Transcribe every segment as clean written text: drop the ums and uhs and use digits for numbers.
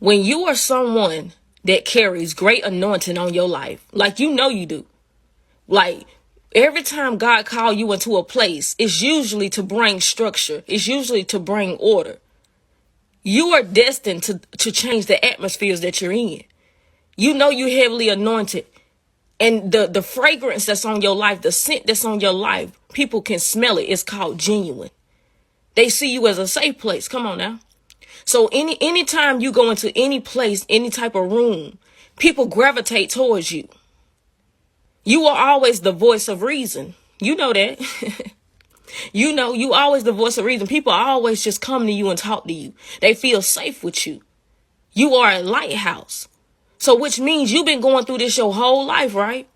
When you are someone that carries great anointing on your life, like you know you do, like every time God calls you into a place, it's usually to bring structure. It's usually to bring order. You are destined to change the atmospheres that you're in. You know you're heavily anointed. And the fragrance that's on your life, the scent that's on your life, people can smell it. It's called genuine. They see you as a safe place. Come on now. So anytime you go into any place, any type of room, people gravitate towards you. You are always the voice of reason. You know that. You always the voice of reason. People always just come to you and talk to you. They feel safe with you. You are a lighthouse. So which means you've been going through this your whole life, right?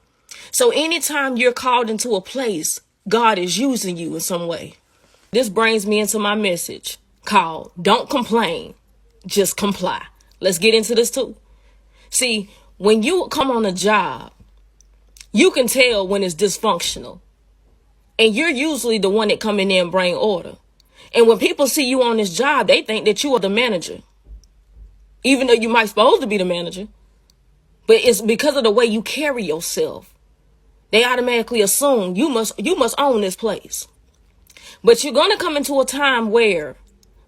So anytime you're called into a place, God is using you in some way. This brings me into my message called Don't Complain, Just Comply. Let's get into this too. See, when you come on a job, you can tell when it's dysfunctional. And you're usually the one that come in there and bring order. And when people see you on this job, they think that you are the manager. Even though you might supposed to be the manager. But it's because of the way you carry yourself. They automatically assume you must own this place. But you're going to come into a time where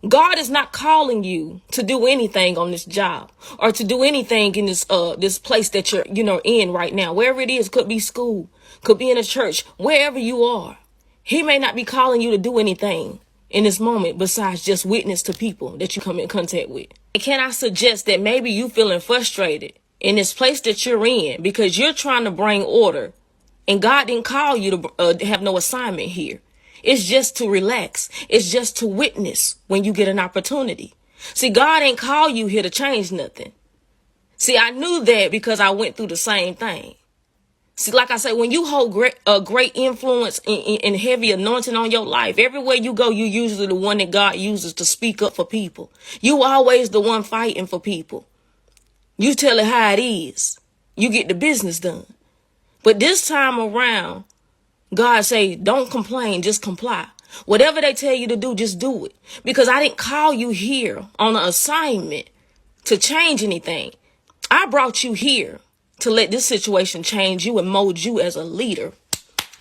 God is not calling you to do anything on this job or to do anything in this place that you're, in right now. Wherever it is, could be school, could be in a church, wherever you are. He may not be calling you to do anything in this moment besides just witness to people that you come in contact with. And can I suggest that maybe you feeling frustrated in this place that you're in because you're trying to bring order and God didn't call you to have no assignment here. It's just to relax. It's just to witness when you get an opportunity. See, God ain't call you here to change nothing. See, I knew that because I went through the same thing. See, like I said, when you hold great influence and heavy anointing on your life, everywhere you go, you usually the one that God uses to speak up for people. You always the one fighting for people. You tell it how it is. You get the business done. But this time around, God say, don't complain, just comply. Whatever they tell you to do, just do it. Because I didn't call you here on an assignment to change anything. I brought you here to let this situation change you and mold you as a leader.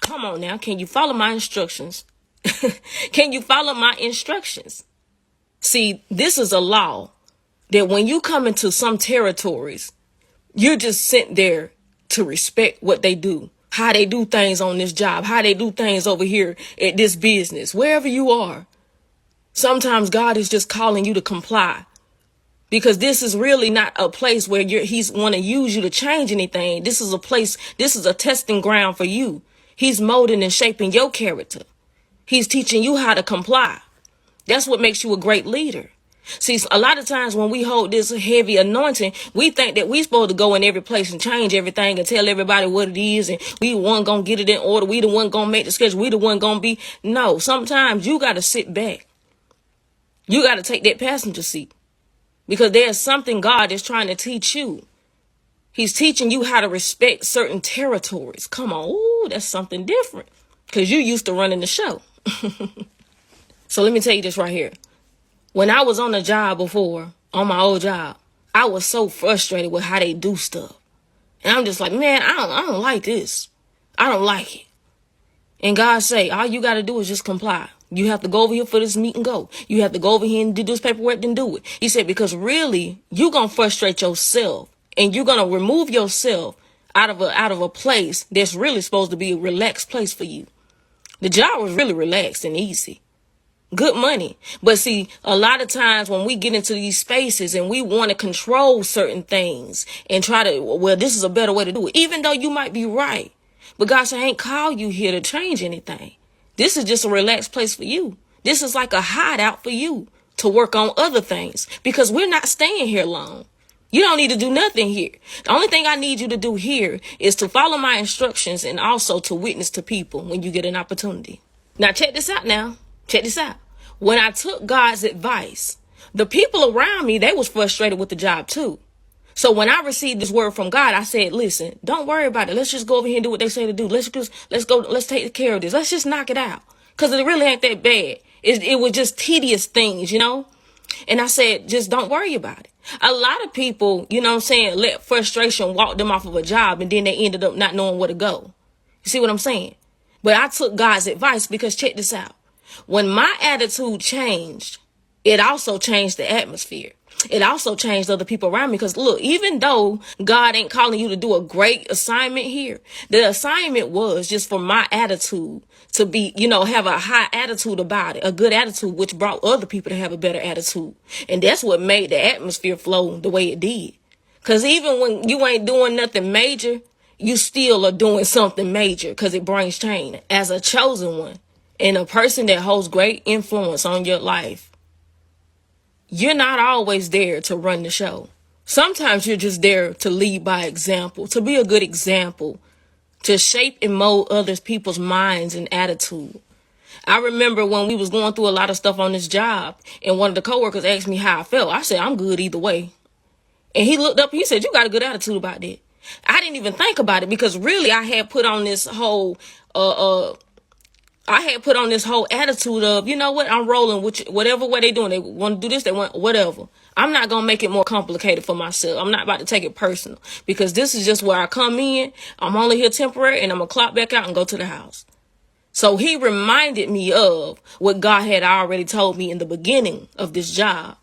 Come on now. Can you follow my instructions? Can you follow my instructions? See, this is a law that when you come into some territories, you're just sent there to respect what they do, how they do things on this job, how they do things over here at this business, wherever you are. Sometimes God is just calling you to comply because this is really not a place where he's want to use you to change anything. This is a place, this is a testing ground for you. He's molding and shaping your character. He's teaching you how to comply. That's what makes you a great leader. See, a lot of times when we hold this heavy anointing, we think that we're supposed to go in every place and change everything and tell everybody what it is. And we the one going to get it in order. We the one going to make the schedule. We the one going to be. No, sometimes you got to sit back. You got to take that passenger seat because there's something God is trying to teach you. He's teaching you how to respect certain territories. Come on. Ooh, that's something different because you used to running the show. So let me tell you this right here. When I was on the job before, on my old job, I was so frustrated with how they do stuff. And I'm just like, man, I don't like this. I don't like it. And God say, all you got to do is just comply. You have to go over here for this meet and go. You have to go over here and do this paperwork and do it. He said, because really, you're going to frustrate yourself and you're going to remove yourself out of a place that's really supposed to be a relaxed place for you. The job was really relaxed and easy. Good money. But see, a lot of times when we get into these spaces and we want to control certain things and try to, well, this is a better way to do it, even though you might be right. But God said, I ain't called you here to change anything. This is just a relaxed place for you. This is like a hideout for you to work on other things because we're not staying here long. You don't need to do nothing here. The only thing I need you to do here is to follow my instructions and also to witness to people when you get an opportunity. Now, check this out now. Check this out. When I took God's advice, the people around me, they was frustrated with the job too. So when I received this word from God, I said, listen, don't worry about it. Let's just go over here and do what they say to do. Let's take care of this. Let's just knock it out. Cause it really ain't that bad. It was just tedious things, And I said, just don't worry about it. A lot of people, you know what I'm saying, let frustration walk them off of a job and then they ended up not knowing where to go. You see what I'm saying? But I took God's advice because check this out. When my attitude changed, it also changed the atmosphere. It also changed other people around me. Because look, even though God ain't calling you to do a great assignment here, the assignment was just for my attitude to be, have a high attitude about it, a good attitude, which brought other people to have a better attitude. And that's what made the atmosphere flow the way it did. Because even when you ain't doing nothing major, you still are doing something major because it brings change. As a chosen one and a person that holds great influence on your life, you're not always there to run the show. Sometimes you're just there to lead by example, to be a good example, to shape and mold other people's minds and attitude. I remember when we was going through a lot of stuff on this job and one of the coworkers asked me how I felt. I said, I'm good either way. And he looked up and he said, you got a good attitude about that. I didn't even think about it because really I had put on this whole attitude of, you know what, I'm rolling with whatever way they doing. They want to do this, they want whatever. I'm not going to make it more complicated for myself. I'm not about to take it personal because this is just where I come in. I'm only here temporary and I'm going to clock back out and go to the house. So he reminded me of what God had already told me in the beginning of this job.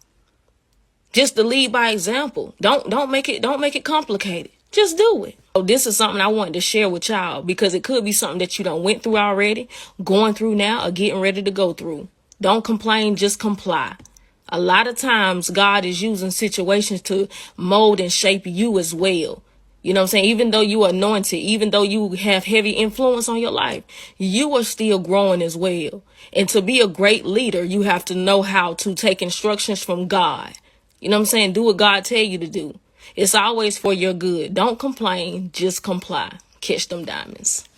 Just to lead by example. Don't make it complicated. Just do it. So this is something I wanted to share with y'all because it could be something that you done went through already, going through now, or getting ready to go through. Don't complain, just comply. A lot of times God is using situations to mold and shape you as well. You know what I'm saying? Even though you are anointed, even though you have heavy influence on your life, you are still growing as well. And to be a great leader, you have to know how to take instructions from God. You know what I'm saying? Do what God tell you to do. It's always for your good. Don't complain, just comply. Catch them diamonds.